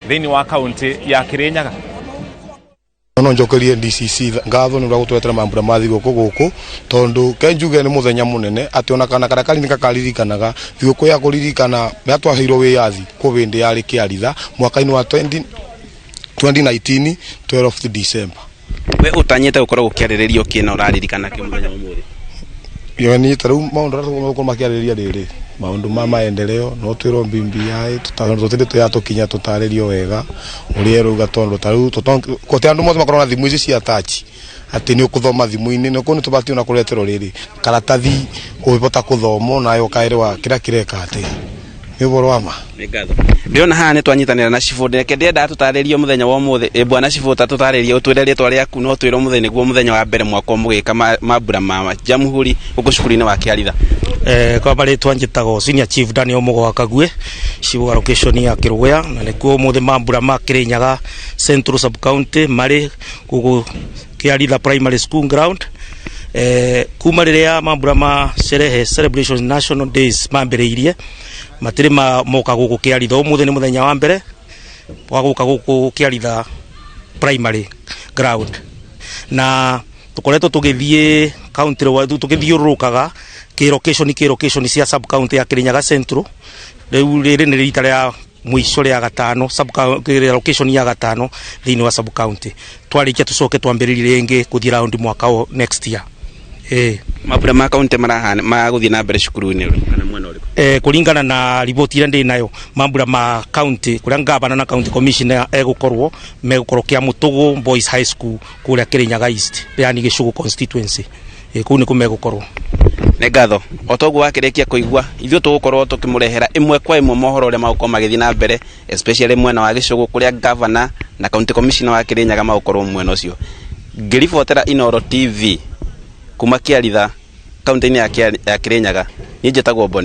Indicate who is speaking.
Speaker 1: thini wa kaunti ya Kirinyaga.
Speaker 2: No njokerie DCC ngatho ni gutwetera mambura mathi guku tondu kenjuge ni muthenya munene ati ona kana karakari ni kakaririkanaga thiguku ya kuririkana yatwahirwo wiyathi ku bindi yari kiaritha mwaka-ini wa 2019 12th December.
Speaker 3: We utanyete gukorwo gukiariririo kina uraririkana ki muthenya wa muthi?
Speaker 2: Yo ni taru maundu rathu makiaririria riri maundu ma maendeleo no twiro BBI tutari tuyatukinya tutaririo wega uri eruga tondu taru kote andu mothe makorona thimu ici cia touch ati ni ukuthoma thimu-ini no kuni tubati una kuretero riri karatathi ubota kuthoma nayo kairwa kira kireka ati ni boro ama
Speaker 3: megatho ndiona haha ni twanyitanira na Chifu ndeke ndienda tutaririo muthenya wa muthi bwana Chifu tutaririo twirere twari aku no twiro muthenya niguo muthenya wa mbere mwako mugika mambura ma Jamhuri uko cukuru-ini wa Kiaritha.
Speaker 4: Kwa bari twanjitago Senior Chief Daniel Mugo Kagwe Chifu location ya Kirugya na nikuo muthi mambura ma Kirinyaga Central Sub County mari gugu Kiaritha Primary School ground. Kuma riria mambura ma sherehe celebrations national days mambereirie matire moka guku Kiaritha umuthi ni muthenya wa mbere wa guka guku Kiaritha primary ground na tukoretwo tugithie county wa tugithiurukaga ki location cia sub county ya Kirinyaga Central riu riri ni rita ria mwisho ria gatano sub location ya gatano thini wa sub county twarikia tucoke twambiririe ringi kuthia round mwaka next year.
Speaker 3: Mambura ma county marahana maguthie na mbere cukuru-ini kana mwena uriku?
Speaker 4: Kuringana na riboti ira ndi nayo mambura ma county kuria ngavana na county commissioner egukorwo megukorwo kia Mutugu Boys High School kuria Kirinyaga East yani Gicugu constituency kuu ni kumegukorwo.
Speaker 3: Negatho otogu wakirekia kuigwa ithio tugukorwo tukimurehera imwe kwa imwe mohoro ria magukorwo magithii na mbere especially mwena wa Gicugu kuria governor na county commissioner wa Kirinyaga magukorwo mwena ucio. Ngiribotera Inooro TV kuma Kiaritha kaunti-ini ya Kirinyaga ni njitagwo Boni.